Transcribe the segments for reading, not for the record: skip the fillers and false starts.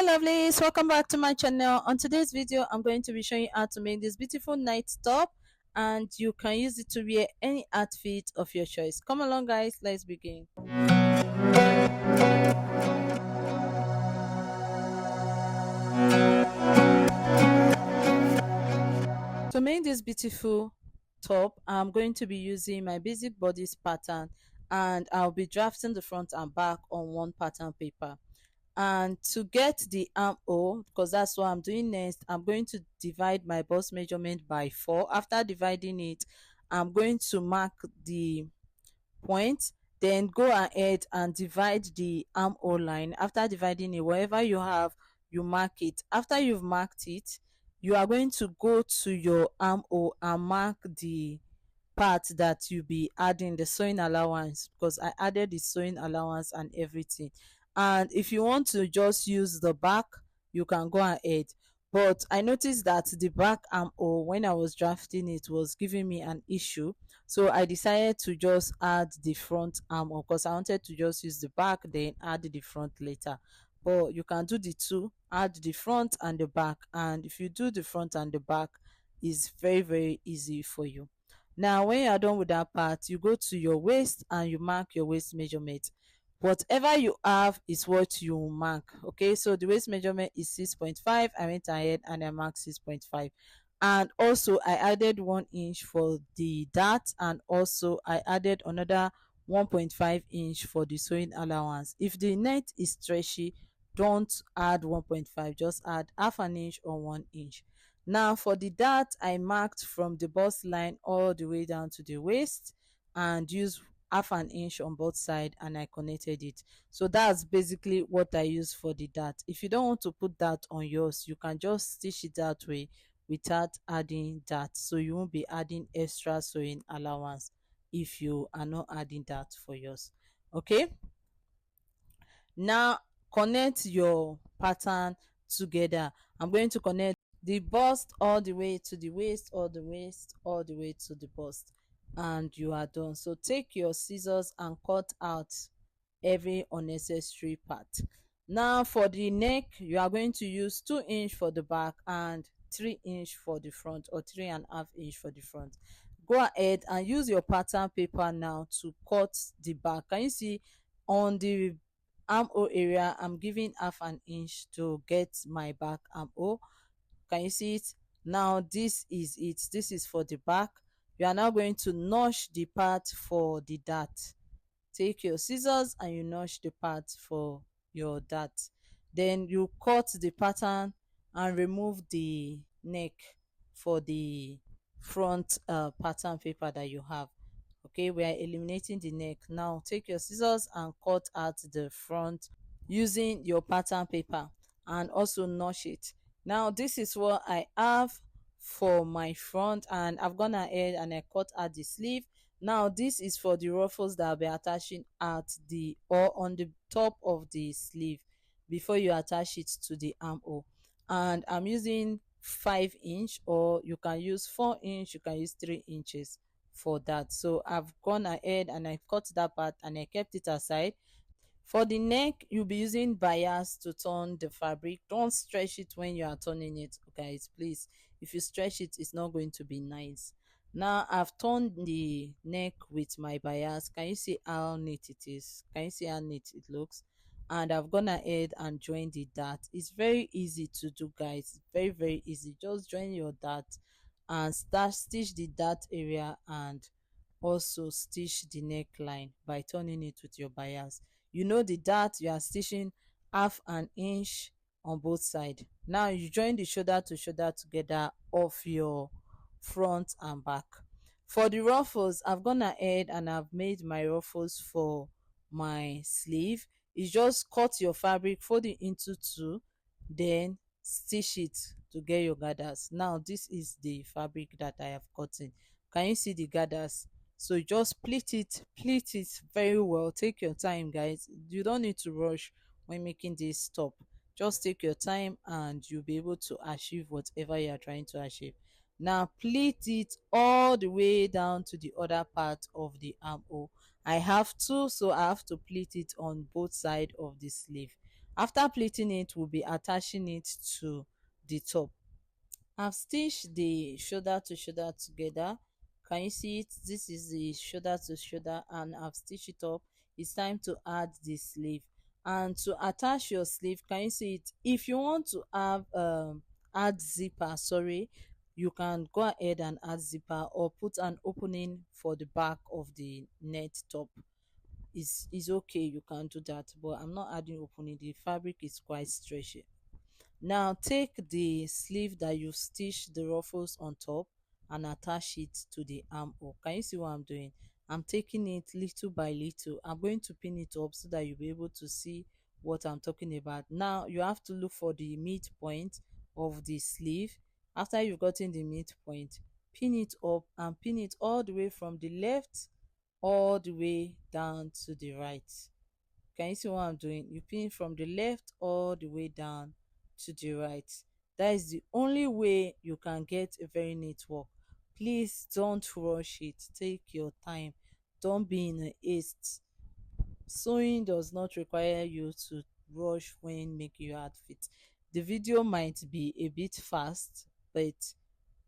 Hi lovelies, welcome back to my channel. On today's video I'm going to be showing you how to make this beautiful night top, and you can use it to wear any outfit of your choice. Come along guys, let's begin. To make this beautiful top, I'm going to be using my basic bodice pattern, and I'll be drafting the front and back on one pattern paper. And to get the armhole, because that's what I'm doing next, I'm going to divide my bust measurement by 4. After dividing it, I'm going to mark the point, then go ahead and divide the armhole line. After dividing it, wherever you have, you mark it. After you've marked it, you are going to go to your armhole and mark the part that you be adding the sewing allowance, because I added the sewing allowance and everything. And if you want to just use the back, you can go ahead, but I noticed that the back armhole, when I was drafting it, was giving me an issue. So I decided to just add the front armhole, because I wanted to just use the back then add the front later. But you can do the two, add the front and the back, and if you do the front and the back, is very easy for you. Now when you are done with that part, you go to your waist and you mark your waist measurement. Whatever you have is what you mark. Okay, so the waist measurement is 6.5. I went ahead and I marked 6.5, and also I added 1 inch for the dart, and also I added another 1.5 inch for the sewing allowance. If the net is stretchy, don't add 1.5, just add half an inch or 1 inch. Now for the dart, I marked from the bust line all the way down to the waist and use half an inch on both sides, and I connected it. So that's basically what I use for the dart. If you don't want to put that on yours, you can just stitch it that way without adding that, so you won't be adding extra sewing allowance if you are not adding that for yours. Okay, now connect your pattern together. I'm going to connect the bust all the way to the waist, all the waist all the way to the bust, and you are done. So take your scissors and cut out every unnecessary part. Now for the neck, you are going to use 2 inch for the back and 3 inch for the front, or 3.5 inch for the front. Go ahead and use your pattern paper now to cut the back. Can you see on the armhole area, I'm giving half an inch to get my back armhole. Can you see it? Now this is it, this is for the back. You are now going to notch the part for the dart. Take your scissors and you notch the part for your dart. Then you cut the pattern and remove the neck for the front pattern paper that you have. Okay, we are eliminating the neck. Now take your scissors and cut out the front using your pattern paper and also notch it. Now this is what I have for my front, and I've gone ahead and I cut out the sleeve. Now this is for the ruffles that I'll be attaching at the or on the top of the sleeve before you attach it to the armhole. And I'm using 5 inch, or you can use 4 inch, you can use 3 inches for that. So I've gone ahead and I cut that part and I kept it aside. For the neck, you'll be using bias to turn the fabric. Don't stretch it when you are turning it, guys, please. If you stretch it, it's not going to be nice. Now I've turned the neck with my bias. Can you see how neat it is? Can you see how neat it looks? And I've gone ahead and joined the dart. It's very easy to do, guys. Very easy. Just join your dart and start stitch the dart area, and also stitch the neckline by turning it with your bias. You know the dart, you are stitching half an inch on both sides. Now you join the shoulder to shoulder together of your front and back. For the ruffles, I've gone ahead and I've made my ruffles for my sleeve. It's just cut your fabric, fold it into two, then stitch it to get your gathers. Now this is the fabric that I have cut in. Can you see the gathers? So just pleat it very well. Take your time, guys. You don't need to rush when making this top. Just take your time and you'll be able to achieve whatever you are trying to achieve. Now pleat it all the way down to the other part of the armhole. I have two, so I have to pleat it on both sides of the sleeve. After pleating it, we'll be attaching it to the top. I've stitched the shoulder to shoulder together. Can you see it? This is the shoulder to shoulder, and I've stitched it up. It's time to add the sleeve. And to attach your sleeve, can you see it? If you want to have add zipper, sorry, you can go ahead and add zipper or put an opening for the back of the net top. Is okay, you can do that, but I'm not adding opening. The fabric is quite stretchy. Now take the sleeve that you stitched the ruffles on top and attach it to the armhole. Can you see what I'm doing? I'm taking it little by little. I'm going to pin it up so that you'll be able to see what I'm talking about. Now you have to look for the midpoint of the sleeve. After you've gotten the midpoint, pin it up and pin it all the way from the left all the way down to the right. Can you see what I'm doing? You pin from the left all the way down to the right. That is the only way you can get a very neat work. Please don't rush it. Take your time. Don't be in a haste. Sewing does not require you to rush when making your outfit. The video might be a bit fast, but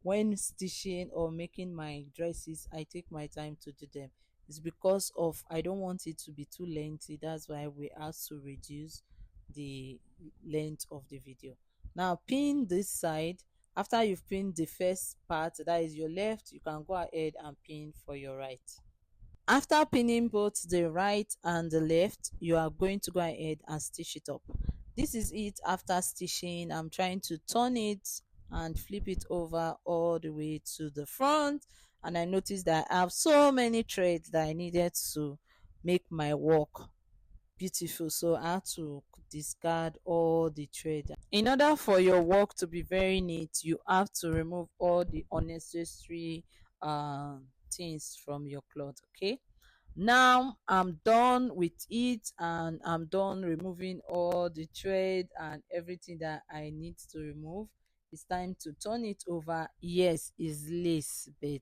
when stitching or making my dresses, I take my time to do them. It's because of I don't want it to be too lengthy. That's why we have to reduce the length of the video. Now pin this side. After you've pinned the first part, that is your left, you can go ahead and pin for your right. After pinning both the right and the left, you are going to go ahead and stitch it up. This is it after stitching. I'm trying to turn it and flip it over all the way to the front, and I noticed that I have so many threads that I needed to make my work beautiful, so I had to discard all the thread. In order for your work to be very neat, you have to remove all the unnecessary things from your cloth. Okay, now I'm done with it, and I'm done removing all the thread and everything that I need to remove. It's time to turn it over. Yes, it's lace, but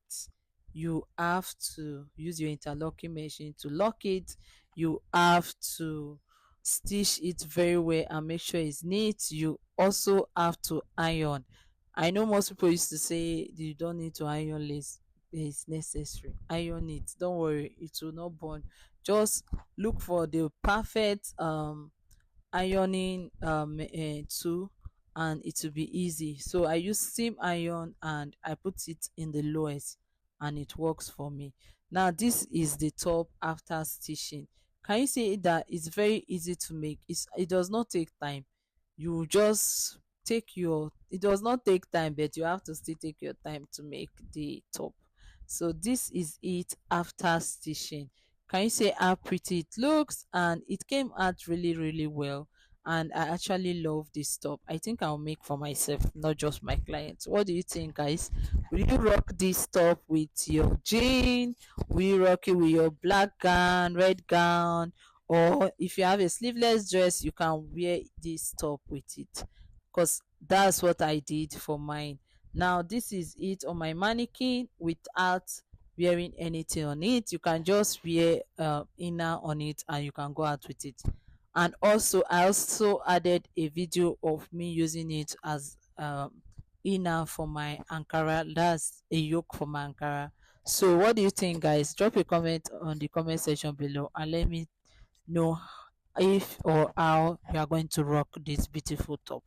you have to use your interlocking machine to lock it. You have to stitch it very well and make sure it's neat. You also have to iron. I know most people used to say you don't need to iron lace. It's necessary. Iron it. Don't worry, it will not burn. Just look for the perfect ironing tool, and it will be easy. So I use steam iron and I put it in the lowest, and it works for me. Now this is the top after stitching. Can you see that it's very easy to make? It does not take time. You just take your, it does not take time, but you have to still take your time to make the top. So this is it after stitching. Can you say how pretty it looks? And it came out really really well, and I actually love this top. I think I'll make for myself, not just my clients. What do you think, guys? Will you rock this top with your jean? Will you rock it with your black gown, red gown? Or if you have a sleeveless dress, you can wear this top with it, because that's what I did for mine. Now this is it on my mannequin without wearing anything on it. You can just wear inner on it and you can go out with it. And also I also added a video of me using it as inner for my ankara. That's a yoke for my ankara. So what do you think, guys? Drop a comment on the comment section below and let me know if or how you are going to rock this beautiful top.